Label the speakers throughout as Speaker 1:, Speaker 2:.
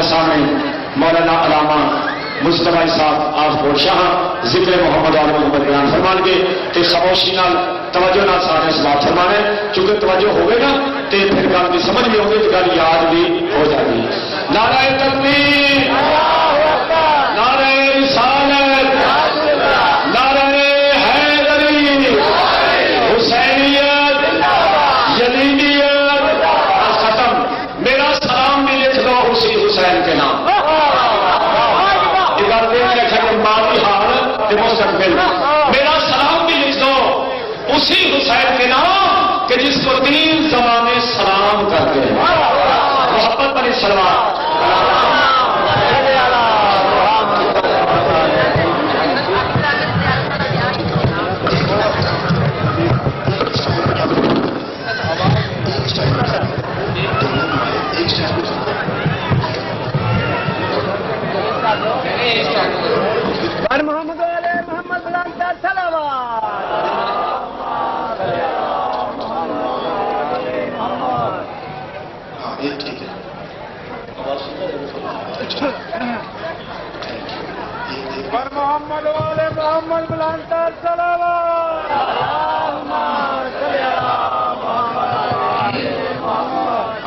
Speaker 1: ہمارے سامنے مولانا علامہ مصطفی صاحب آف کوٹ شاہ ذکر محمد علی محمد بیان فرمان کے تے خاموشی نال توجہ نال سارے سوال فرمانے چونکہ توجہ ہوگی نا تے پھر گل کی سمجھ بھی ہوگی تو گل یاد بھی ہو جائے گی. نعرہ تکبیر، نعرہ رسالت، نعرہ حیدری، حسینیت، یزیدیت. ختم. میرا سلام بھی لکھ دو اسی حسین کے نام. ماضی حال مستقبل میرا سلام بھی لکھ دو اسی حسین کے نام کہ جس کو 3 زمانے سلام کرتے ہیں. محبت پر سلوات.
Speaker 2: محمد علی محمد بلند صلوات.
Speaker 1: ٹھیک ہے.
Speaker 2: محمد علی محمد بلند صلوات.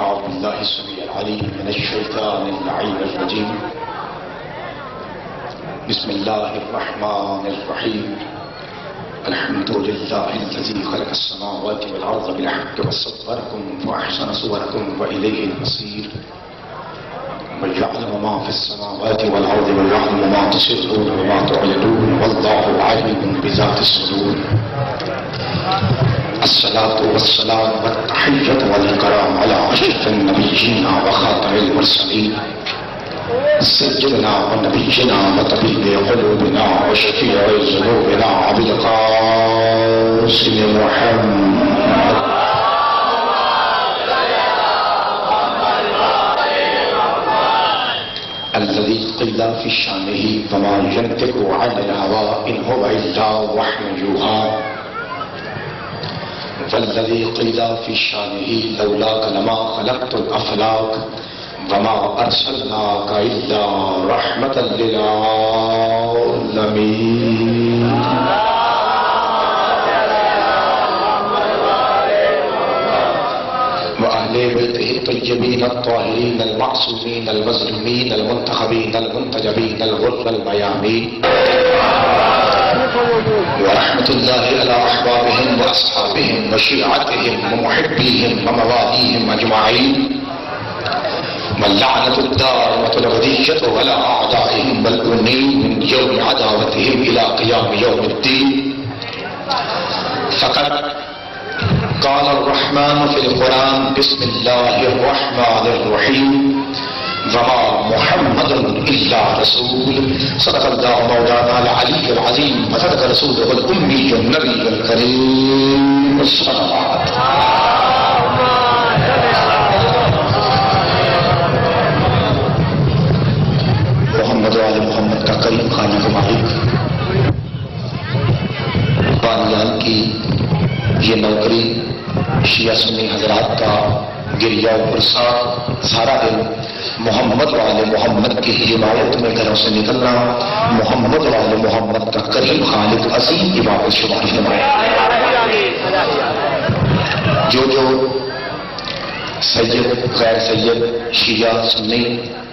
Speaker 1: أعوذ بالله السميع العليم من الشيطان اللعين الرجيم. بسم الله الرحمن الرحيم. الحمد لله الذي خلق السماوات والأرض بالحق وصوركم فأحسن صوركم وإليه المصير. ويعلم ما في السماوات والأرض ويعلم ما تسرون وما تعلنون والله عليم بذات الصدور. الصلاة والسلام والتحية والكرام على أشرف النبيين وخاتم المرسلين سيدنا ونبينا وطبيب قلوبنا وشفيع ذنوبنا أبي القاسم محمد الذي قيل في شانه وما ينطق عن الهوى إن هو إلا وحي يوحى والذي قيل في شانه لولاك لما خلقت الأفلاك وما أرسلناك إلا رحمة للعالمين. وأهل بيته الطيبين الطاهرين المعصومين المظلومين المنتخبين المنتجبين الغر الميامين. ورحمة الله على أحبابهم وأصحابهم وشيعتهم ومحبيهم ومواليهم أجمعين. واللعنة الدائمة الأبدية على أعدائهم والأمنين من يوم عداوتهم إلى قيام يوم الدين. فقد قال الرحمن في القرآن بسم الله الرحمن الرحيم وما محمد إلا رسول. صدق الله مولانا العلي العظيم وصدق رسوله الأمي النبي الكريم. الصلوات. محمد وآل محمد کا کریم خالق مالک بانیان کی یہ نوکری شیعہ سنی حضرات کا گریہ و برسات سارا دن محمد وآل محمد کی حمایت میں گھروں سے نکلنا محمد وآل محمد کا کریم خالق عظیم عبادت شمار فرمائے. جو سید غیر سید شیعہ سنی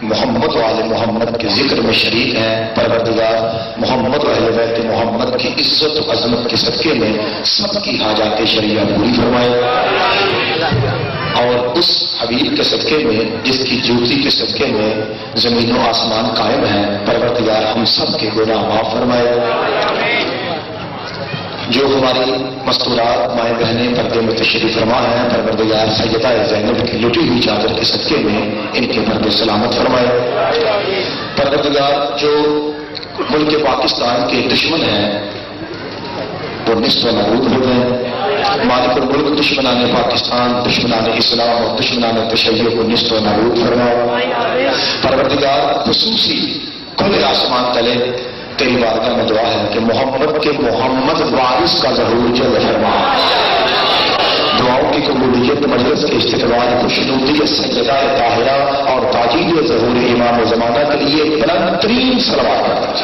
Speaker 1: محمد وآل محمد کے ذکر میں شریک ہیں پروردگار محمد و اہل بیت محمد کی عزت و عظمت کے صدقے میں سب کی حاجات شریعہ پوری فرمائے اور اس حبیب کے صدقے میں جس کی جوتی کے صدقے میں زمین و آسمان قائم ہیں پروردگار ہم سب کے گناہ معاف فرمائے. جو ہماری مستورات مائیں بہنیں پردے میں تشریف فرما ہیں پروردگار سیدہ زینب کی لٹی ہوئی چادر کے صدقے میں ان کے پردے سلامت فرمائے. پروردگار جو ملک پاکستان کے دشمن ہیں وہ نصف و نابود ہو گئے. مالک الملک دشمنان پاکستان دشمنان اسلام اور دشمنان تشیع کو نصف و نابود فرمائے. پروردگار خصوصی کھلے آسمان تلے تیری بارگاہ میں دعا ہے کہ محمد کے محمد وارث کا ظہور جلد فرما. دعاؤں کی قبولیت، مجلس کے استقبال، خوشنودی سیدہ طاہرہ اور تاجید ظہور امام و زمانہ کے لیے بلند ترین صلوات کرتا ہوں۔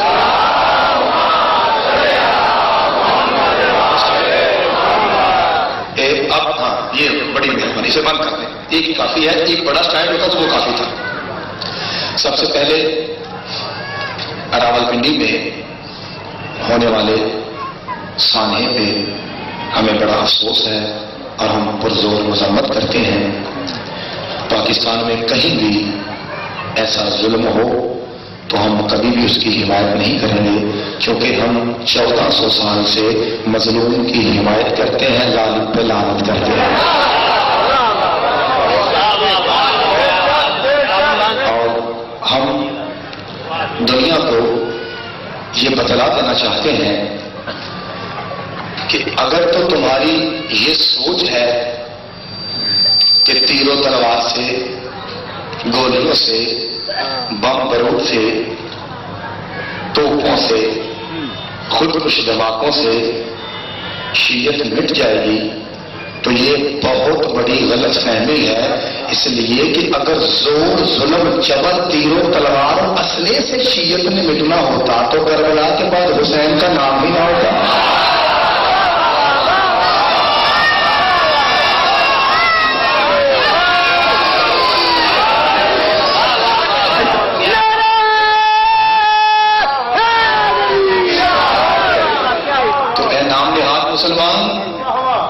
Speaker 1: اب ہاں یہ بڑی مہربانی سے بند کر دیں، ایک کافی ہے، ایک بڑا اسٹینڈ ہوتا تو وہ کافی تھا۔ سب سے پہلے راولپنڈی میں ہونے والے سانحے پہ ہمیں بڑا افسوس ہے اور ہم پرزور مذمت کرتے ہیں۔ پاکستان میں کہیں بھی ایسا ظلم ہو تو ہم کبھی بھی اس کی حمایت نہیں کریں گے، کیونکہ ہم 1400 سال سے مظلوم کی حمایت کرتے ہیں، ظالم پہ لعنت کرتے ہیں۔ اور ہم دنیا کو یہ بتلا دینا چاہتے ہیں کہ اگر تو تمہاری یہ سوچ ہے کہ تیر و تلوار سے، گولیوں سے، بم بارود سے، توپوں سے، خودکش دھماکوں سے شیعت مٹ جائے گی تو یہ بہت بڑی غلط فہمی ہے۔ اس لیے کہ اگر زور، ظلم، جبر، تیر و تلوار اور اسلحے سے شیعت نے مٹنا ہوتا تو کربلا کے بعد حسین کا نام ہی نہ ہوتا۔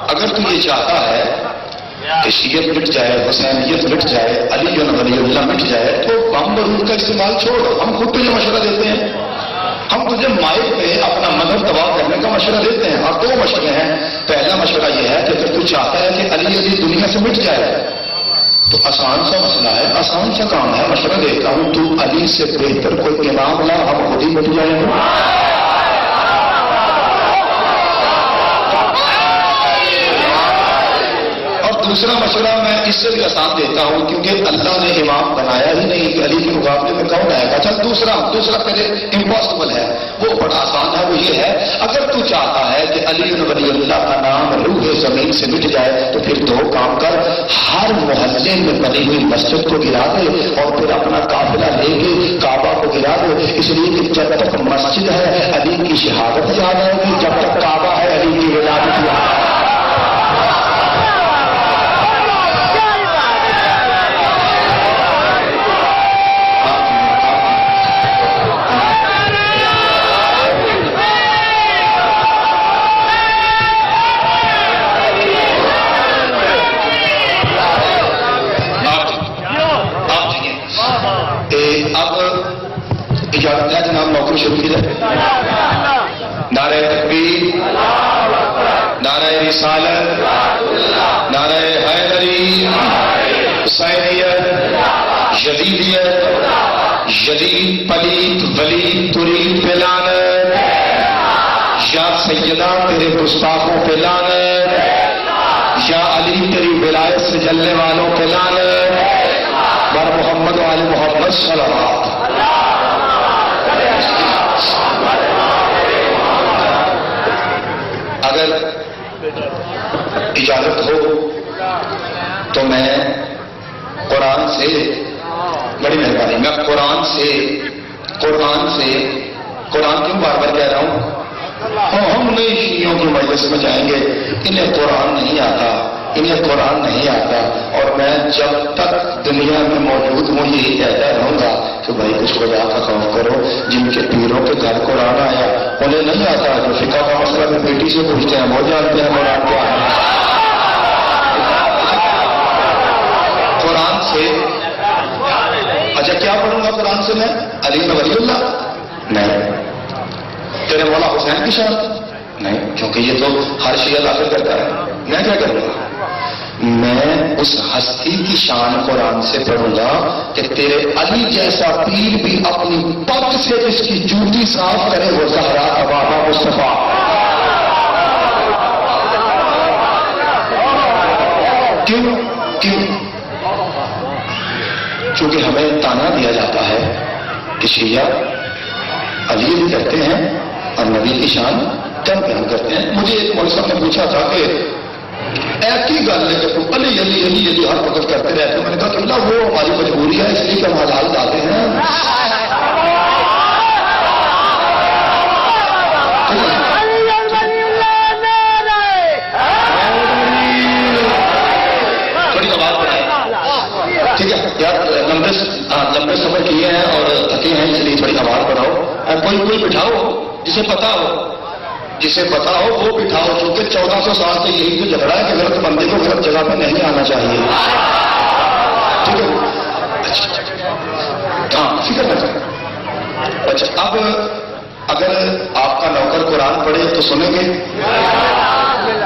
Speaker 1: اگر تو یہ چاہتا ہے کہ شیعت مٹ جائے، حسینیت مٹ جائے، علی ولی اللہ مٹ جائے تو بم بارود کا استعمال چھوڑ۔ ہم خود تجھے مشورہ دیتے ہیں، ہم تجھے مائک پہ اپنا مذہب تباہ کرنے کا مشورہ دیتے ہیں، اور 2 مشورے ہیں۔ پہلا مشورہ یہ ہے کہ اگر تو چاہتا ہے کہ علی دنیا سے مٹ جائے تو آسان سا مسئلہ ہے، آسان سا کام ہے، مشورہ دیتا ہوں تو علی سے بہتر کوئی امام لا، ہم خود ہی مٹ جائیں گے۔ دوسرا مشورہ میں اس سے بھی آسان دیتا ہوں، کیونکہ اللہ نے امام بنایا ہی نہیں کہ علی کے مقابلے میں کون آئے گا۔ چل دوسرا پہلے امپاسبل ہے، وہ بڑا آسان ہے، وہ یہ ہے اگر تو چاہتا ہے کہ علی ولی اللہ کا نام روح زمین سے مٹ جائے تو پھر 2 کام کر، ہر محلے میں بنی ہوئی مسجد کو گرا دے اور پھر اپنا قافلہ لے کے کعبہ کو گرا دے، اس لیے کہ جب تک مسجد ہے علی کی شہادت یاد آئے گی، جب تک کعبہ ہے علی کی ولادت یاد آئے گی۔ اجازت ہے جناب، نوکری شروع کی جائے۔ نعرہ تکبیر، نعرہ رسالت، نعرہ حیدری، حسینیت، یزیدیت، یزید پلیت ولی ترید پہ لعنت، یا سیدہ تیرے گستاخوں پہ لعنت، یا علی تیری ولایت سے جلنے والوں پہ لعنت، بر محمد و آل محمد صلوات۔ اگر اجازت ہو تو میں قرآن سے، بڑی مہربانی، میں قرآن کیوں بار بار کہہ رہا ہوں، ہم نئے شیعوں کی مجلس میں جائیں گے، انہیں قرآن نہیں آتا، اور میں جب تک دنیا میں موجود ہوں یہی کہتا رہوں گا کہ بھائی کچھ خدا کا خوف کرو، جن کے پیروں کے گھر قرآن آیا انہیں نہیں آتا، جو فقہ کا مسئلہ میں بیٹی سے پوچھتے ہیں وہ جانتے ہیں قرآن کیا ہے۔ قرآن سے اچھا کیا پڑھوں گا قرآن سے میں؟ علی ولی اللہ نہیں، تیرے مولا حسین کی شان نہیں، کیونکہ یہ تو ہر شیعہ داخل کرتا ہے۔ میں کیا کروں گا؟ میں اس ہستی کی شان قرآن سے پڑھوں گا کہ تیرے علی جیسا پیر بھی اپنی پگ سے جس کی جوتی صاف کرے وہ زہرا بابا مصطفیٰ۔ کیوں؟ چونکہ ہمیں تانا دیا جاتا ہے کہ شیعہ علی بھی کرتے ہیں اور نبی کی شان کم بیان کرتے ہیں۔ مجھے ایک مولوی صاحب نے پوچھا تھا کہ ایسی گل ہے کہ علی علی علی علی ہر وقت کرتے رہتے ہیں. میں نے کہا کہ اللہ وہ ہماری مجبوری ہے اس لیے کہ ہم حلال ڈالتے ہیں. تھوڑی آواز بڑھائیں. ٹھیک ہے یار, لمبے سفر کیے ہیں اور تھکے ہیں اس لیے تھوڑی آواز بڑھاؤ. کوئی بٹھاؤ جسے پتا ہو وہ بٹھاؤ. چونکہ 1400 سال سے یہی تو جھگڑا ہے کہ غلط بندے کو غلط جگہ پہ نہیں آنا چاہیے. ٹھیک ہے ہاں فکر نہ کریں. اچھا اب اگر آپ کا نوکر قرآن پڑھے تو سنیں گے.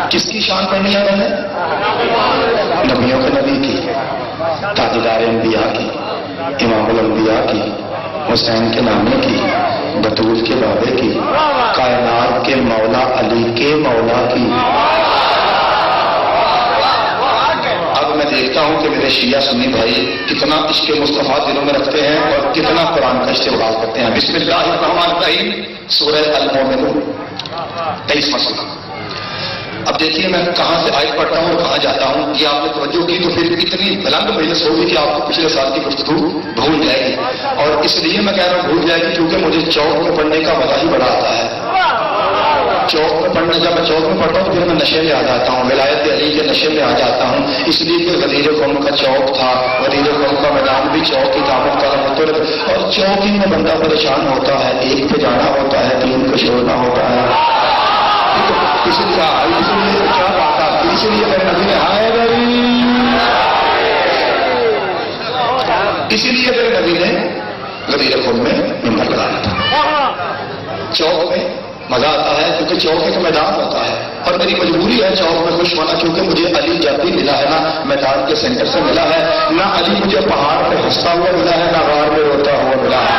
Speaker 1: کس کی شان پڑھنی ہے؟ میں نے نبیوں کے نبی کی, تاجدار انبیاء کی, امام الانبیاء کی, حسین کے نامے کی, بطول کے بابے کی, کائنات کے مولا علی کے مولا کی. اب میں دیکھتا ہوں کہ میرے شیعہ سنی بھائی کتنا عشق مصطفیٰ دلوں میں رکھتے ہیں اور کتنا قرآن کا استعمال کرتے ہیں. بسم اللہ الرحمن الرحیم, سورہ المومنون 23واں سورہ. اب دیکھیے میں کہاں سے آیت پڑھتا ہوں اور کہاں جاتا ہوں. یہ آپ نے توجہ کی تو پھر اتنی بلند مجلس ہوگی کہ آپ کو پچھلے سال کی گفتگو بھول جائے گی. اور اس لیے میں کہہ رہا ہوں بھول جائے گی کیونکہ مجھے چوک میں پڑھنے کا مزہ ہی بڑا آتا ہے. چوک میں پڑھنے, جب میں چوک میں پڑھتا ہوں پھر میں نشے میں آ جاتا ہوں, ولایت علی کے نشے میں آ جاتا ہوں. اس لیے کہ غدیر قوم کا چوک تھا, غدیر قوم کا میدان بھی چوک ہی تھا مختلف, اور چوک ہی میں بندہ پریشان ہوتا ہے. ایک پہ جانا ہوتا ہے, تین کو چھوڑنا ہوتا ہے. اس لیے کیا بات آتی, اس لیے میرے نبی نے اسی لیے میرے نبی نے غدیر قوم میں ممبر لگایا تھا. چوک میں مزہ آتا ہے کیونکہ چوک ایک میدان ہوتا ہے اور میری مجبوری ہے چوک میں خوش ہونا, کیونکہ مجھے علی جب بھی ملا ہے نا میدان کے سینٹر سے ملا ہے, نہ علی مجھے پہاڑ پہ ہنستا ہوا ملا ہے, نہ غار میں روتا ہوا ملا ہے.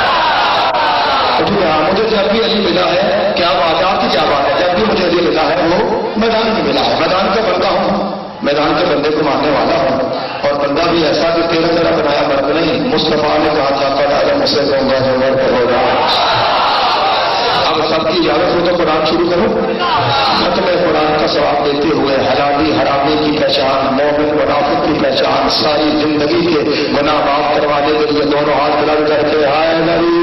Speaker 1: مجھے جب بھی علی ملا ہے, کیا بات ہے, آپ کی کیا بات ہے, جب بھی مجھے علی ملا ہے وہ میدان میں ملا ہے. میدان کا بندہ ہوں, میدان کے بندے کو ماننے والا ہوں, اور بندہ بھی ایسا کہ تیرا بنایا مرد نہیں. مصطفیٰ نے کہا تھا پہلے مجھ سے ہوگا. اب سب کی اجازت ہو تو قرآن شروع کرو. ختم قرآن کا ثواب دیتے ہوئے حلالی حرامی کی پہچان, مومن منافق کی پہچان, ساری زندگی کے گناہ معاف کروانے کے لیے دونوں ہاتھ بلند کر کے ہائے نبی.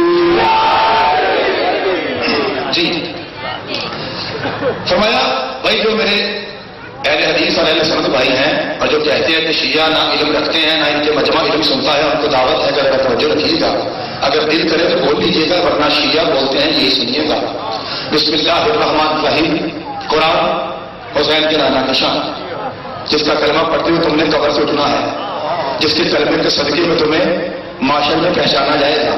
Speaker 1: جی فرمایا بھائی جو میرے اہل حدیث اور اہل سنت بھائی ہیں اور جو کہتے ہیں کہ شیعہ نہ علم رکھتے ہیں نہ ان کے مجمع علم سنتا ہے, ان کو دعوت ہے کہ اگر توجہ رکھیے گا, اگر دل کرے تو بول لیجیے گا, ورنہ شیعہ بولتے ہیں یہی سنیے گا. بسم اللہ الرحمن الرحیم. قرآن حسین کے نانا کا شان, جس کا کلمہ پڑھتے ہوئے تم نے قبر سے اٹھنا ہے, جس کے کلمے کے صدقے میں تمہیں معاشر میں پہچانا جائے گا,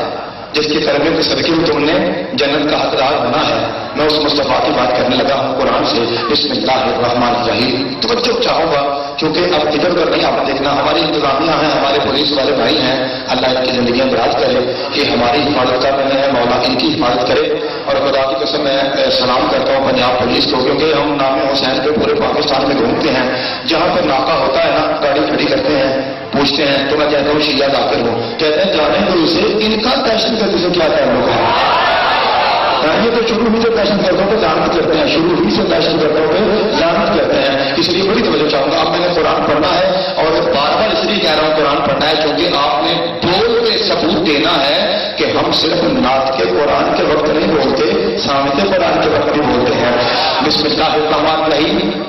Speaker 1: جس کے کلمے کے صدقے میں تم نے جنت کا حقدار ہونا ہے. میں اس مصطفیٰ کی بات کرنے لگا ہوں قرآن سے. بسم اللہ الرحمن الرحیم. توجہ چاہوں گا کیونکہ اب ادھر ادھر نہیں آپ نے دیکھنا. ہماری انتظامیہ ہیں, ہمارے پولیس والے بھائی ہیں, اللہ ان کی زندگیاں دراز کرے, یہ ہماری حفاظت کر رہے ہیں, مولا ان کی حفاظت کرے. اور خدا کی قسم میں سلام کرتا ہوں پنجاب پولیس کو, کیونکہ ہم نام حسین پہ پورے پاکستان میں گھومتے ہیں. جہاں پہ ناکہ ہوتا ہے نا, گاڑی کھڑی کرتے ہیں, پوچھتے ہیں تو میں کہتا ہوں شیعہ داخل ہوں, کہتے ہیں جانے کو اسے ان کا ٹیسٹ کر سے کیا تعلق ہے. یہ تو شروع ہی سے پیشن کرتا ہوں تو لعنت کرتے ہیں, شروع ہی سے پیشن کرتا ہوں تو لعنت کرتے ہیں. اس لیے بڑی توجہ چاہوں گا. اب میں نے قرآن پڑھنا ہے اور بار بار اس لیے کہہ رہا ہوں قرآن پڑھنا ہے کیونکہ آپ نے بول کے ثبوت دینا ہے کہ ہم صرف نعت کے قرآن کے وقت نہیں بولتے, سامت قرآن کے وقت بھی بولتے ہیں. بسم اللہ الرحمن الرحیم.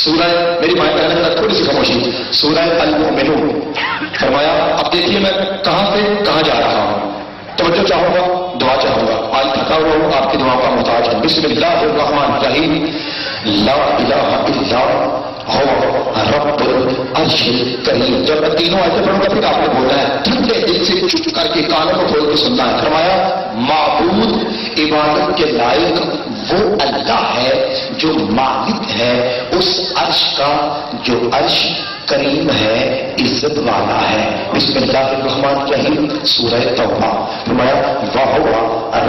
Speaker 1: سورہ, میری مائیں کہنے کا تھوڑی سی خاموشی, سورہ المومنون. فرمایا اب دیکھیے میں کہاں سے کہاں جا رہا ہوں. توجہ چاہوں گا, دعا چاہوں گا, آج تھکا ہوا ہوں, آپ کی دعا کا محتاج ہوں. بسم اللہ الرحمن الرحیم. لا الہ الا هو رب العرش الکریم. جب میں تینوں آیتیں پڑھوں گا پھر آپ نے بولنا ہے, ٹھنڈے دل سے چپ کر کے کانوں کو کھول کے سننا ہے. فرمایا معبود عبادت کے لائق وہ اللہ ہے جو مالک ہے اس عرش کا, جو عرش کریم ہے, عزت والا ہے. بسم اللہ الرحمن الرحیم. سورہ توبہ. فرمایا وَهُوَ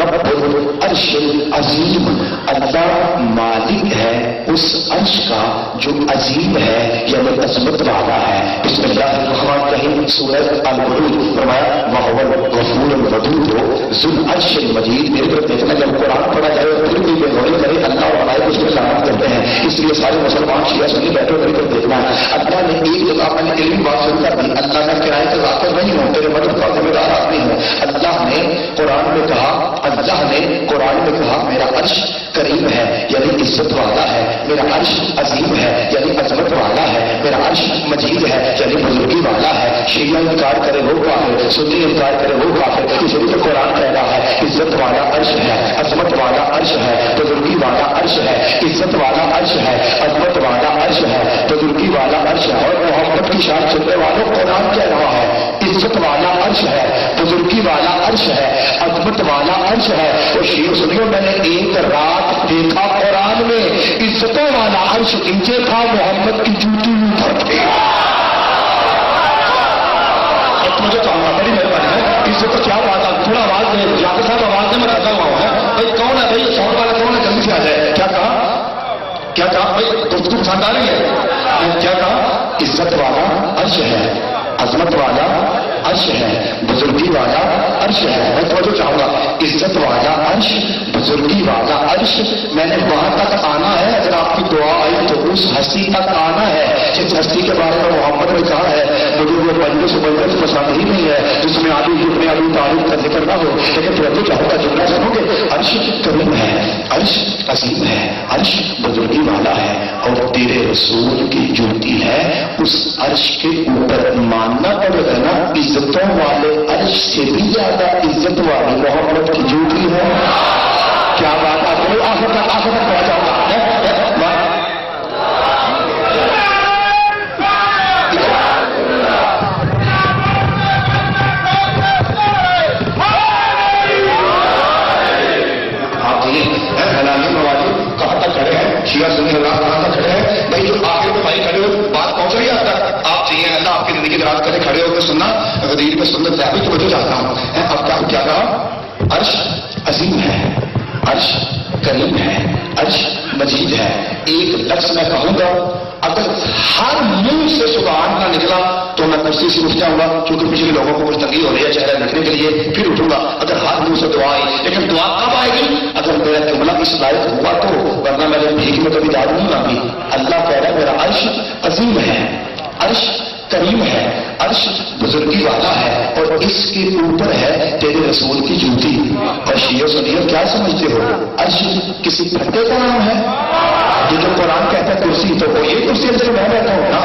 Speaker 1: رب العرش العظیم. اللہ مالک ہے اس عرش کا جو عظیم ہے یعنی عظمت والا ہے. بسم اللہ الرحمن الرحیم. سورہ البروج. فرمایا وَهُوَ الغفور الودود ذو العرش المجید. میرے طرف دیکھنا, جب قرآن پڑھا جائے اور پھر کوئی بے غوری کرے اللہ اور ملائکہ اس میں لعنت کرتے ہیں. اس لیے یہ سارے مسلمان شیعہ سنی بیٹھے میری طرف دیکھنا ہے. اللہ نے ایک جگہ میں نے علمی بات شروع کر دی. اللہ کا کرائے کا ذاکر نہیں ہوں, تیرے مدد کا ذمہ دار آدمی ہوں. اللہ نے قرآن میں کہا میرا عرش کریم ہے یعنی عزت والا ہے, میرا عرش عظیم ہے یعنی عظمت والا ہے, میرا عرش مجید ہے یعنی بزرگی والا ہے. شیعہ انکار کرے وہ کافر, سنی انکار کرے وہ کافر. اس لیے تو قرآن کہہ رہا ہے عزت والا عرش ہے, عظمت والا عرش ہے, بزرگی والا عرش ہے, عزت والا عرش ہے, عظمت والا عرش ہے, بزرگی والا عرش ہے. اور محمد کی شان سننے والوں قرآن کہہ رہا ہے عزت والا عرش ہے, بزرگی والا عرش ہے, عظمت والا عرش ہے. تو شیعہ سنیوں میں نے ایک رات دیکھا قرآن میں عزتوں والا عرش نیچے تھا, محمد کی جوتی اوپر تھی. مجھے چاہوں گا بڑی مہربانی ہے, اس سے تو کیا بات ہے, تھوڑا آواز دے, جاکر صاحب آواز دے, میں رکھا ہوا ہے بھائی. کون ہے بھائی ساؤنڈ والا, کون ہے, جلدی سے آ جائے. کیا کہا بھائی, گفتگو پسند آ رہی ہے. کیا کہا عزت والا عرش ہے, عظمت والا عرش ہے, بزرگی والا عرش ہے. میں توجہ چاہوں گا, عزت والا عرش, بزرگی والا عرش. میں نے وہاں تک آنا ہے, اگر آپ کی دعا آئی تو اس ہستی تک آنا ہے جس ہستی کے بارے میں محمد نے کہا ہے مجھے وہ بندے سے پسند ہی نہیں ہے جس میں آدمی تعریف کا ذکر نہ ہو. لیکن توجہ چاہوں گا, جملہ سنو گے, عرش کریم ہے, عرش عظیم ہے, عرش بزرگی والا ہے, اور تیرے رسول کی جوتی ہے اس عرش کے اوپر. ماننا پڑے گا نا عزتوں والے عرش سے بھی زیادہ عزت والی محمد کی جوتی ہے. کیا بات ہے, آخر تک پہنچ جاؤں گا. شیعہ سنی اللہ کہاں تک کھڑے ہیں بھائی, جو آخر میں بھائی کھڑے ہو, بات پہنچ رہی ہے آپ تک, آپ چاہیے اللہ آپ کی زندگی دراز کرے, کھڑے ہو کے سننا غدیر پہ سنت ہے. تو مجھے چاہتا ہوں اب کیا کہا, عرش عظیم ہے, عرش کریم ہے, عرش مجید ہے. ایک لفظ میں کہوں گا, اگر ہر منہ سے سبحان نہ نکلا تو میں کرسی سے اٹھ جاؤں گا, کیونکہ پچھلے لوگوں کو کچھ تنگی ہو رہی ہے چہرہ لکھنے کے لیے, پھر اٹھوں گا. اگر ہر منہ سے دعا آئی, لیکن دعا کب آئے گی اگر میرا جملہ اس لائق ہوا تو, ورنہ میں نے بھیک میں کبھی دار نہیں مانگی. اللہ کہہ رہا ہے میرا عرش عظیم ہے, عرش کریم ہے, عرش بزرگی والا ہے, اور اس کے اوپر ہے تیرے رسول کی جوتی. اور شیعہ سنیوں کیا سمجھتے ہو, عرش کسی پھٹے کا نام ہے؟ یہ جو قرآن کہتا ہے کرسی, تو وہ یہ کرسی جس میں بیٹھا ہوں نا,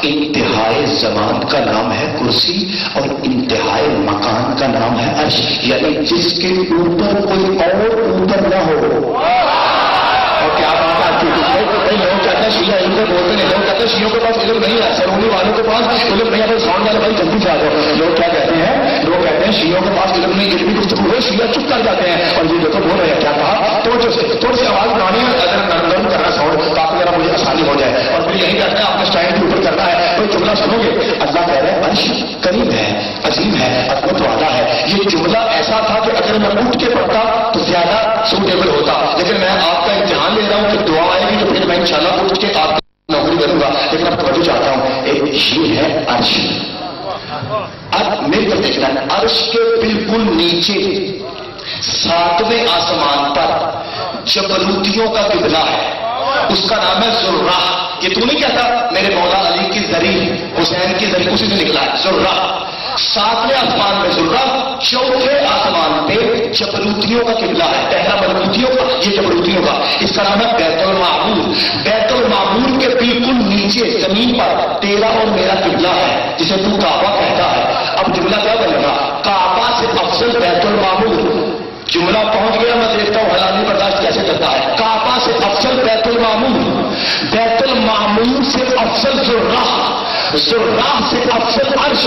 Speaker 1: انتہائی زمان کا نام ہے کرسی, اور انتہائی مکان کا نام ہے عرش, یعنی جس کے اوپر کوئی اور اوپر نہ ہو. اور کیا بات آتی ہے, لوگ کہتے ہیں شیعہ علم کو بولتے نہیں, لوگ کہتے ہیں شیعوں کے پاس علم نہیں ہے, سرونی والوں کے پاس علم نہیں ہے. ساؤنڈ والے بھائی جلدی سے آ جاؤ. لوگ کیا کہتے ہیں, لوگ کہتے ہیں شیعوں کے پاس علم نہیں, علمی گفتگو ہے, شیعہ چپ کر جاتے ہیں. اور یہ دیکھو بول رہے ہیں, کیا کہا, تھوڑی سی آواز بنانی ہے, اگر نرم کرنا ساؤنڈ تاکہ ذرا مجھے آسانی ہو جائے. اور پھر یہی کہتے ہیں آپ نے اسٹینڈ کے اوپر کرنا ہے, کوئی جملہ سنو گے. اللہ کہہ رہے ہیں عرش کریم ہے, عظیم ہے, عظمت والا ہے. یہ جملہ ایسا تھا کہ اگر میں اٹھ کے پڑھتا تو زیادہ سوٹیبل ہوتا, لیکن میں آپ کا امتحان لے رہا ہوں کہ دعا آئے گی تو پھر میں انشاءاللہ اٹھ کے آپ کی نوکری کروں گا. لیکن اب توجہ چاہتا ہوں, ایک یہ ہے عرش. اب میرے کو دیکھنا ہے, عرش کے بالکل نیچے 7ویں آسمان پر جبروتیوں کا قبلہ ہے, اس کا نام ہے ذرہ. یہ تو نہیں کہتا میرے مولا علی کی ذریع, حسین کی ذریع, اسی سے نکلا ہے ذرہ. 7ویں آسمان میں ذرہ, 4تھے آسمان پہ جبروتیوں کا قبلہ ہے. پہلا ملکوتیوں کا, یہ جبروتیوں کا, اس کا نام ہے بیت المعمور. بیت المعمور کے بالکل نیچے زمین پر تیرا اور میرا قبلہ ہے, جسے تو کعبہ کہتا ہے. اب جملہ کیا بنے گا, کعبہ سے افضل بیت المعمور. جملہ پہنچ گیا, میں دیکھتا ہوں حلالی برداشت کیسے کرتا ہے. کعبہ سے افضل بیت المعمور, بیت المعمور سے افضل ذرہ, ذرہ سے افضل عرش.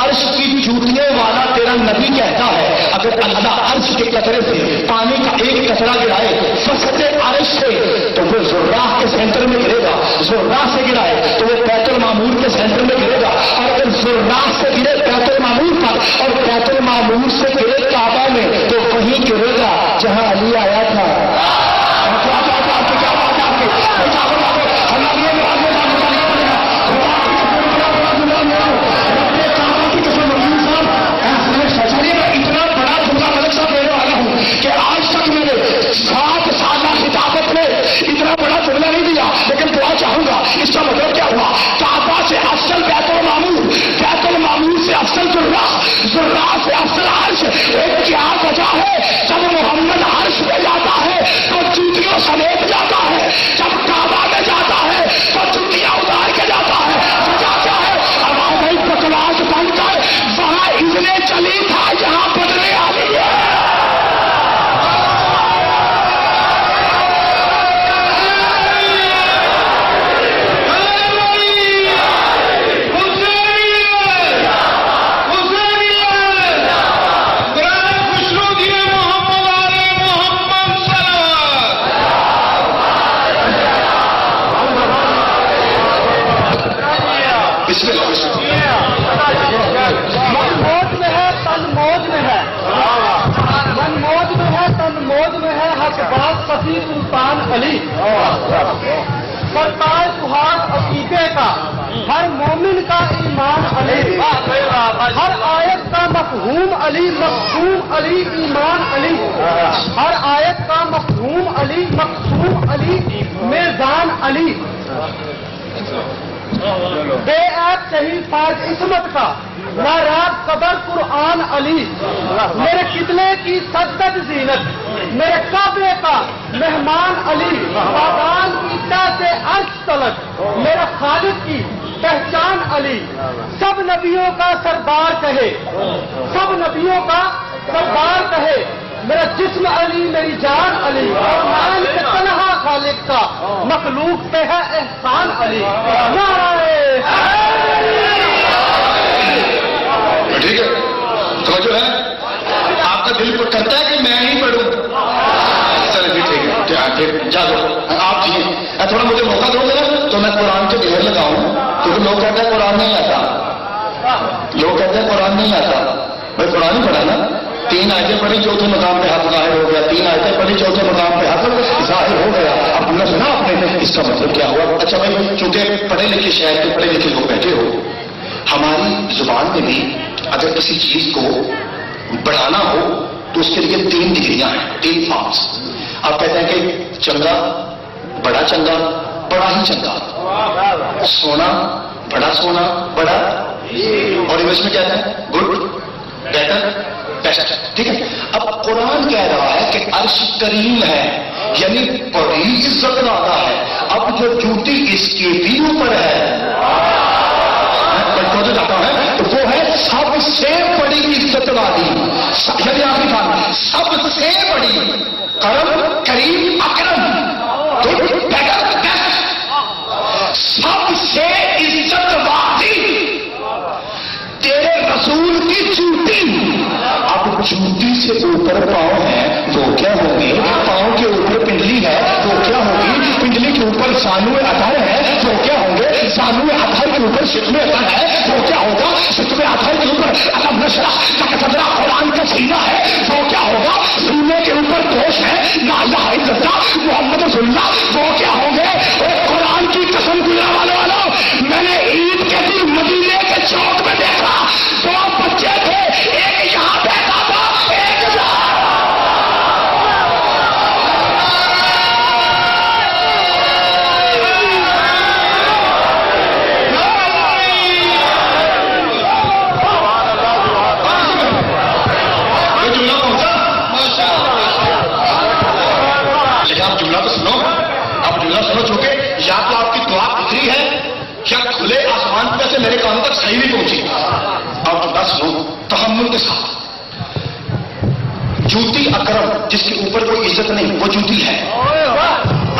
Speaker 1: عرش کی جوتیوں والا تیرا نبی کہتا ہے اگر اللہ عرش کے قطرے سے پانی کا ایک قطرہ گرائے وسط عرش سے تو وہ ذرہ کے سینٹر میں گرے گا, ذرہ سے گرائے تو وہ بیت المعمور کے سینٹر میں گرے گا. اور اگر ذرہ سے گرے بیت المعمور پر اور بیت المعمور سے گرے کعبہ میں تو وہیں گرے گا جہاں علی آیا تھا. اتنا بڑا جملہ ملک صاحب دینے والا ہوں کہ آج تک میں نے 7 سالہ خطابت میں اتنا بڑا جملہ نہیں دیا, لیکن عرش، کیا وجہ ہے؟ جب محمد عرش پہ جاتا ہے تو جوتیوں سمیت جاتا ہے، جب کعبہ میں جاتا ہے تو جوتیاں اتار کے جاتا ہے۔ وجہ کیا ہے؟ ہماری بکواس بن کر وہاں اذن چلی تھا، یہاں بدلے آ رہی ہے۔
Speaker 2: من موج میں ہے، تن موج میں ہے، من موج میں ہے، تن موج میں ہے، حق بات صفی سلطان علی، سرتاج سہاگ عقیدے کا، ہر مومن کا ایمان علی، ہر آیت کا مفہوم علی، مقصوم علی، ایمان علی، ہر آیت کا مفہوم علی، مقصوم علی، میزان علی، بے عیب صحیح فارغ عصمت کا، ناراض قدر قرآن علی، میرے قبلے کی سجدت زینت، میرے کعبے کا مہمان علی، آبان کی تہ سے عرش تلک، میرے خالق کی پہچان علی، سب نبیوں کا سردار کہے، سب نبیوں کا سردار کہے، میرا جسم علی، میری جان علی، مان کے تنہا خالق کا، مخلوق پہ ہے احسان علی۔
Speaker 1: ٹھیک ہے، تو جو ہے آپ کا دل کرتا ہے کہ میں ہی پڑھوں، چلے ٹھیک ہے، پھر جا دو آپ جی، تھوڑا مجھے موقع دو گے نا تو میں قرآن کے ڈھیر لگاؤں، کیونکہ لوگ کہتے ہیں قرآن نہیں آتا، لوگ کہتے ہیں قرآن نہیں آتا، بھائی قرآن ہی پڑھا نا، 3 آیتیں پڑھی چوتھے مقام پہ حق ظاہر ہو گیا، 3 آیتیں پڑھی چوتھے مقام پہ حق ظاہر ہو گیا۔ اب ہم نے سنا آپ نے اس کا مطلب کیا ہوا؟ اچھا بھائی، چونکہ پڑھے لکھے شہر کے پڑھے لکھے لوگ بیٹھے ہو، ہماری زبان میں بھی اگر کسی چیز کو بڑھانا ہو تو اس کے لیے 3 ڈگریاں ہیں، 3 فارمس۔ آپ کہتے ہیں کہ چنگا، بڑا چنگا، بڑا ہی چنگا، سونا، بڑا سونا، بڑا، اور انگلش میں کہتے ہیں گڈ، بیٹر، بیسٹ، ٹھیک ہے۔ اب قرآن کہہ رہا ہے کہ عرش کریم ہے، یعنی بڑی عزت والا ہے۔ اب جو جوتی اس کے بھی اوپر ہے جاتا ہے تو وہ ہے سب سے بڑی عزت والی، یعنی آخری بات، سب سے بڑی، کرم، کریم، اکرم، سب سے عزت والی تیرے رسول کی جوتی۔ اب جوتی سے اوپر پاؤں ہے وہ کیا ہوگی؟ پاؤں کے اوپر پنڈلی ہے وہ کیا ہوگی؟ پنڈلی کے اوپر زانو اطہر ہے وہ کیا ہوں گے؟ زانو اطہر کے اوپر شتم اطہر ہے وہ کیا ہوگا؟ شتم اطہر کے اوپر علم نشرح کا صدرہ قرآن کا سینہ ہے وہ کیا ہوگا؟ سینے کے اوپر گوشت ہے لا الہ الا اللہ محمد رسول اللہ وہ کیا ہوں گے؟ قرآن کی قسم گزرا والوں، میں نے عید کے دن مدینے کے چوک میں دیکھا 2 بچے تھے، ایک یہاں بیٹھا تھا، ایک جملہ پہنچا، لیکن آپ جملہ تو سنو، آپ جملہ سنو، چونکہ یا تو آپ کی دعا پتری ہے یا کھلے آسمان پہ سے میرے کانوں تک صحیح نہیں پہنچی۔ آپ جملہ سنو تحمل کے ساتھ۔ جوتی اکرم، جس کے اوپر کوئی عزت نہیں، وہ جوتی ہے۔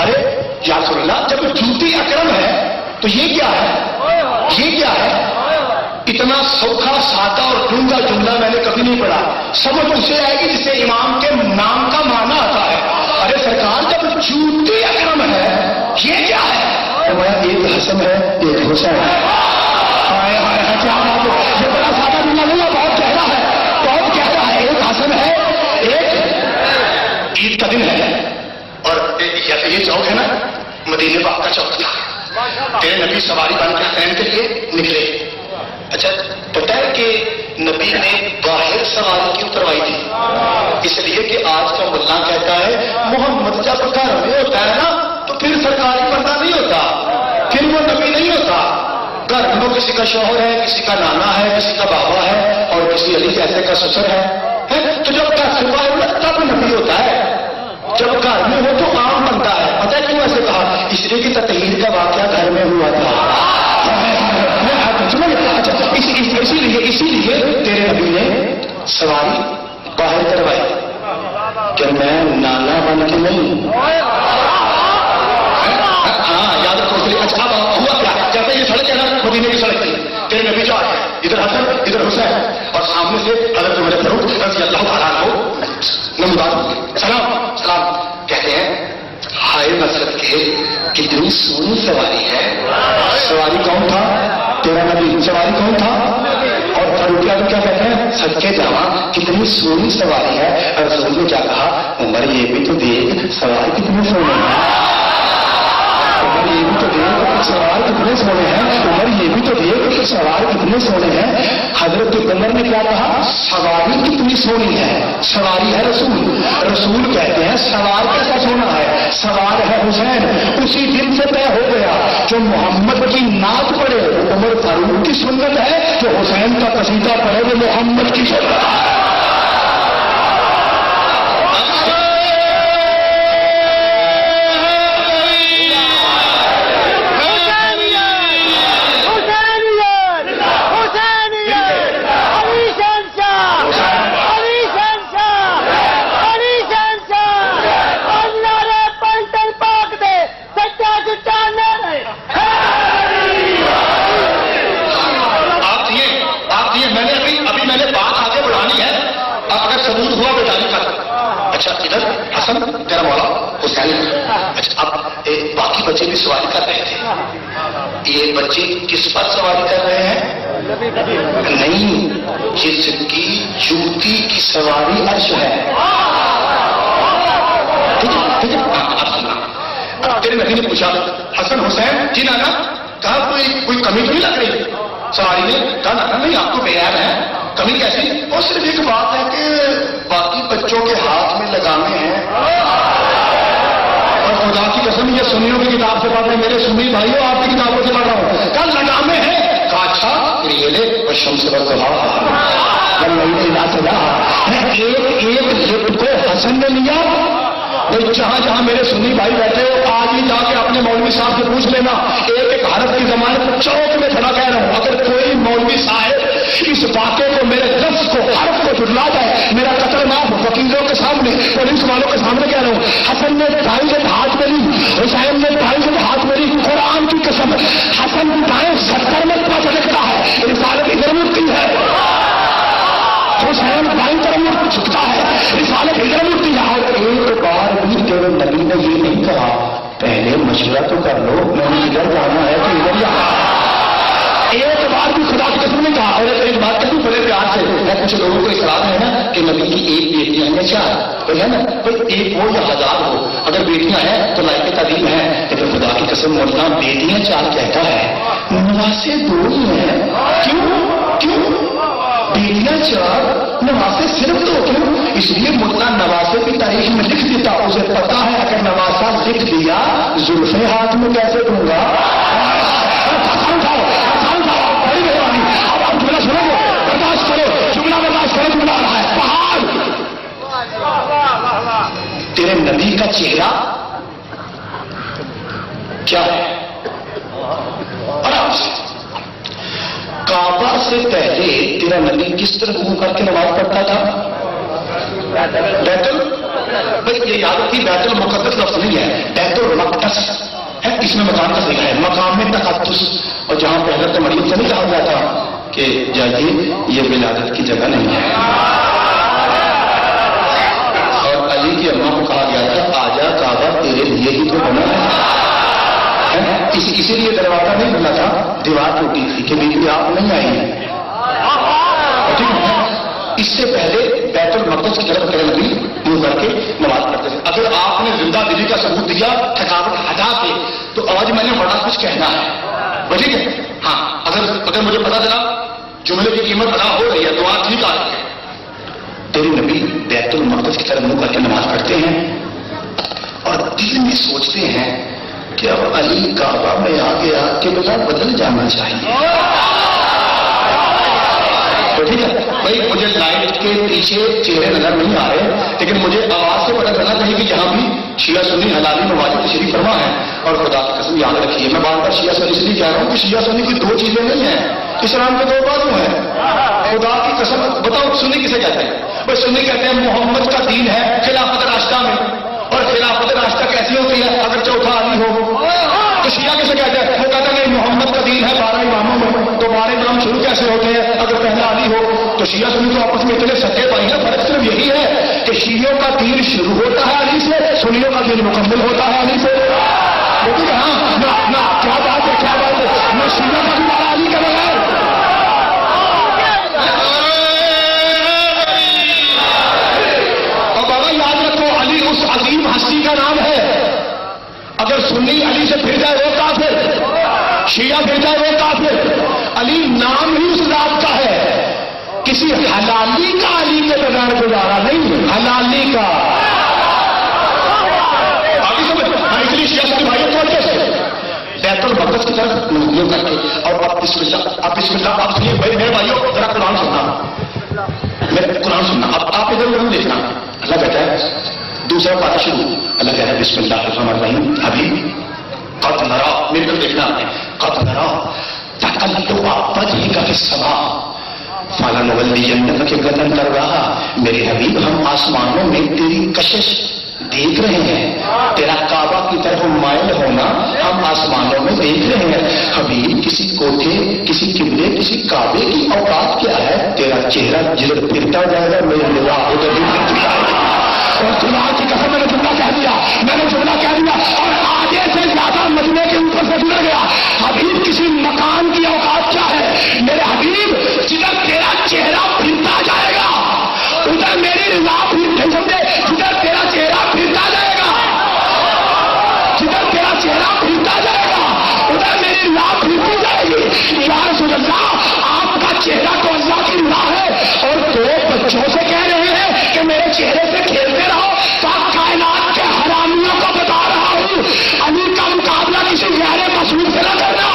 Speaker 1: ارے یا رسول اللہ، جب جوتی اکرم ہے تو یہ کیا ہے؟ یہ کیا ہے؟ اتنا سوکھا، سادہ اور ڈونگا جملہ میں نے کبھی نہیں پڑھا۔ سمجھ اسے آئے گی جسے امام کے نام کا معنی آتا ہے۔ ارے سرکار، جب جوتی اکرم ہے یہ کیا ہے؟ ایک حسن ہے، ایک حسین ہے۔ کیا بات ہے؟ یہ بڑا سادہ جملہ نہیں ہے، بہت گہرا ہے، بہت گہرا ہے۔ ایک حسن ہے، ایک عید کا دن ہے، اور یہ چوک ہے نا، مدینے پاک کا چوک تھا۔ تیرے نبی سواری بن کے حسین کے لیے نکلے۔ اچھا پتہ ہے کہ نبی نے باہر سواری کیوں کروائی تھی؟ اس لیے کہ آج کا ملا کہتا ہے محمد جب گھر میں ہوتا ہے نا تو پھر سرکاری پردہ نہیں ہوتا، پھر وہ نبی نہیں ہوتا۔ گھر میں کسی کا شوہر ہے، کسی کا نانا ہے، کسی کا بابا ہے، اور کسی علی جیسے کا سسر ہے، تو جب کا صبح ہو تب نبی ہوتا ہے، جب گھر میں ہو تو عام بنتا ہے. پتہ ہے کیوں ایسے کہا؟ اس لیے کہ تطہیر کا واقعہ گھر میں ہوا تھا. اسی لیے تیرے نبی نے سواری باہر کروائی کہ میں نانا بن کے نہیں. ہاں یاد رکھو. اچھا ہوا کیا؟ جیسے یہ سڑک ہے نا مدینے کی سڑک تھی، تیرے نبی جا رہے ہیں، ادھر حسن ادھر حسین، اور سامنے سے حضرت عمر فاروق رضی اللہ تعالیٰ عنہ نمودار ہوئے. سلام سلام کہتے ہیں. ہائے نصرت کے کتنی سونی سواری ہے. سواری کون تھا؟ تیرا نبی. سواری کون تھا؟ اور فاروق اعظم کیا کہتے ہیں؟ صدقے جاواں کتنی سونی سواری ہے. اور رسول نے کیا کہا؟ عمر یہ بھی تو دیکھ سواری کتنی سونی ہے. عمر یہ بھی تو دیکھ سوار کتنے سونے ہیں. عمر یہ بھی تو دیکھ سوار کتنے سونے ہیں. حضرت عمر نے کیا کہا؟ سواری کتنی سونی ہے. سواری ہے رسول. رسول کہتے ہیں سوار کیسا سونا ہے؟ سوار ہے حسین. اسی دن سے طے ہو گیا جو محمد کی نعت پڑھے عمر فاروق کی سنت ہے، جو حسین کا قصیدہ پڑھے وہ محمد کی سنت ہے. تیرا مولا حسین. اچھا اب باقی بچے بھی سواری کر رہے تھے. یہ بچے کس پر سواری کر رہے ہیں؟ نہیں، جس کی جوتی کی سواری عرش ہے. ٹھیک ہے. تیرے نبی نے پوچھا حسن حسین جی نانا کہا کوئی کمی تو نہیں لگ رہی سواری میں؟ کہا نانا نہیں آپ تو بے عیب ہیں. کمی کیسی؟ اور صرف ایک بات ہے کہ باقی بچوں کے ہاتھ میں لگامے ہیں. اور خدا کی قسم یہ سنیوں کی کتاب سے پڑھ رہے ہیں، میرے سنی بھائیوں آپ کی کتابوں سے پڑھ رہا ہوں. کل لگامے ہیں. کہا اچھا یہ لے اور شمس ایک لفٹ کو حسن نے لیا. جہاں جہاں میرے سنی بھائی بیٹھے ہو آج ہی جا کے اپنے مولوی صاحب سے پوچھ لینا. ایک حرف کی ضمانت چوک میں کھڑا کہہ رہا ہوں، اگر کوئی مولوی صاحب اس واقعے کو میرے لفظ کو حرف کو جھٹلا جائے میرا قتل معاف. وکیلوں کے سامنے پولیس والوں کے سامنے کہہ رہا ہوں حسن نے 2.5 ہاتھ میں لی، حسین نے 2.5 ہاتھ میں لی. قرآن کی قسم حسن دائیں 70 میں جھٹکتا ہے. رسالت ادھر مڑتی ہے. حسین بائیں طرف جھکتا ہے. رسالت ادھر مڑتی ہے. اور ایک بار بھی تیرے نبی نے یہ نہیں کہا پہلے مشورہ تو کر لو میں نے ادھر جانا ہے تو ادھر جانا. ایک بار بھی خدا کی قسم نہیں کہا. اور ایک بات کہوں بڑے پیار سے کچھ لوگوں کو اصرار ہے نا کہ نبی کی ایک بیٹیاں ہیں 4 کوئی ہے نا کوئی ایک ہو یا 1000 ہو، اگر بیٹیاں ہیں تو لائق تعلیم ہے. لیکن خدا کی قسم مولانا بیٹیاں 4 کہتا ہے نواسے 2 ہی ہیں. کیوں بیٹیاں 4 نواسے صرف 2 کیوں؟ اس لیے مولانا نواسے کی تاریخ میں لکھ دیتا. اسے پتا ہے اگر نواسا لکھ دیا زلفیں ہاتھ میں کیسے دوں گا. برداشت کرو جملہ آ رہا ہے. پہاڑ تیرے نبی کا چہرہ کیا ہے؟ کعبہ سے پہلے تیرا نبی کس طرح منہ کر کے نماز پڑھتا تھا؟ یہ یاد رکھیے بیت المقدس لفظ نہیں ہے، بیت المقدس ہے. اس میں مکان کا ذکر ہے، مقام میں تقدس. اور جہاں پہلے تو مریم سے نہیں کہا گیا تھا کہ جائیے یہ ولادت کی جگہ نہیں ہے. اور علی کی اماں کو کہا گیا تھا آجا کعبہ تیرے لیے ہی تو بنا ہے. اسی لیے دروازہ نہیں بنا تھا، دیوار ٹوٹی تھی کہ بیوی آپ نہیں آئی ہیں. اس سے پہلے بیت المقدس کی طرف تیرے نبی منہ کر کے نماز پڑھتے تھے. اگر آپ نے زندہ دلی کا ثبوت دیا تھکاوٹ ہٹا کے تو آج میں نے بڑا کچھ کہنا ہے. ٹھیک ہے؟ ہاں اگر مجھے پتا چلا جملے کی قیمت ادا ہو رہی ہے تو آپ ٹھیک آ رہی ہے. تیرے نبی بیت المقدس کی طرف منہ کر کے نماز پڑھتے ہیں اور دل میں سوچتے ہیں کہ اب علی کعبہ میں آگے آ کے بیٹا بدل جانا چاہیے. ٹھیک ہے بھائی مجھے لائٹ کے پیچھے چہرے نظر نہیں آ رہے، لیکن مجھے آواز سے پتہ چلا کہیں کہ جہاں بھی شیعہ سنی حلالی مواجد تشریف فرما ہے، اور خدا کی قسم یاد رکھیے میں بار بار شیعہ سنی اس لیے کہہ رہا ہوں کہ شیعہ سنی کوئی دو چیزیں نہیں ہیں، اسلام کے دو بازو ہیں. خدا کی قسم بتاؤ سنی کسے کہتے ہیں؟ بھائی سنی کہتے ہیں محمد کا دین ہے خلافت راشدہ میں، اور خلافت راشدہ کیسی ہوتی ہے اگر چوتھا علی ہو. تو شیعہ کسے کہتے ہیں؟ وہ کہتے ہیں محمد کا دین ہے 12 اماموں میں، تو 12 امام شروع کیسے ہوتے ہیں اگر پہلا علی ہو؟ تو شیعہ سنی تو آپس میں اتنے سچے پائیں گے. فرق صرف یہی ہے کہ شیعوں کا دین شروع ہوتا ہے علی سے، سنیوں کا دین مکمل ہوتا ہے علی سے. لیکن ہاں نہ کیا بات ہے، کیا بات ہے، میں شیعہ کا دین علی کے بغیر. اور بابا یاد رکھو علی اس عظیم ہستی کا نام ہے. اگر سنی علی سے پھر جائے وہ کافر، شیعہ پھر جائے وہ کافر. علی نام ہی اس ذات کا ہے، کسی حلالی کا علی کے بغیر گزارا نہیں، حلالی کا. آگے سمجھ اس لیے شیعہ سے بھائی توجہ سے بیت المقدس کی طرف منتقل کر کے اور اب بسم اللہ آپ سنیے میرے بھائیوں ذرا قرآن سننا، میرے قرآن سننا. اب آپ ادھر ادھر دیکھنا. اللہ کہتا ہے دوسرا پارہ شروع، اللہ کہتا ہے بسم اللہ الرحمن الرحیم. ابھی قد نرا میرے طرف دیکھنا، قد نرا تقلب وجهك في السماء فلنولینک قبلۃ ترضاھا. میرے حبیب ہم آسمانوں میں تیری کشش دیکھ رہے ہیں، تیرا کعبہ کی طرف مائل ہونا ہم آسمانوں میں دیکھ رہے ہیں. حبیب کسی کوٹھے، کسی قبلے، کسی کعبے کی اوقات کیا ہے؟ تیرا چہرہ جدھر پھرتا جائے گا میرے نگاہ ادھر بھی پھرتی جائے گی. اور خدا کی قسم میں نے جملہ کہہ دیا، میں نے جملہ کہہ دیا اور آگے سے زیادہ مجمع کے اوپر سے گزر گیا. حبیب کسی مکان کی اوقات کیا ہے؟ میرے حبیب جدھر تیرا چہرہ پھرتا جائے گا ادھر میری رضا نہیں سمجھے، جدھر تیرا چہرہ پھرتا جائے گا، جدھر تیرا چہرہ پھرتا جائے گا ادھر میری رضا پھرتی جائے گی. یا رسول اللہ آپ کا چہرہ تو اللہ کی رضا ہے، اور دو بچوں سے کہہ رہے ہیں کہ میرے چہرے سے کھیلتے رہو. کائنات کے حرامیوں کو بتا رہا ہوں علی کا مقابلہ کسی غیر مسعود سے نہ کرنا.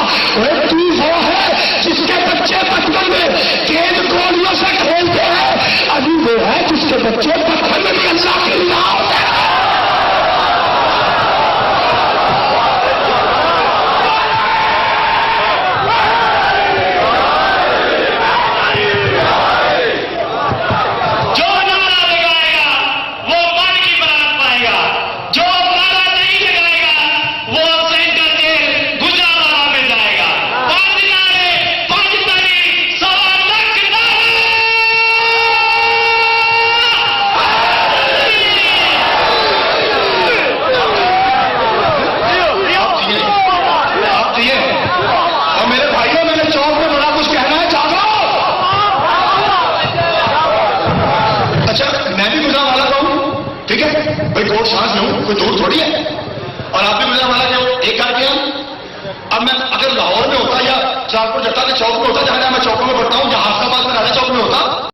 Speaker 1: تو وہ ہے جس کے بچے بچپن میں گیند گولیوں سے کھیلتے ہیں، علی وہ ہے جس کے بچے بچپن میں بھی اللہ کے رضا ہوتے ہیں. سانس لوں کوئی دور تھوڑی ہے، اور آپ بھی مجھے والا کہ ایک کر کے اب میں اگر لاہور میں ہوتا یا جعفر جتا کے چوک میں ہوتا، جہاں میں چوکوں میں پڑھتا ہوں، یا حافظ آباد میں راجا چوک میں ہوتا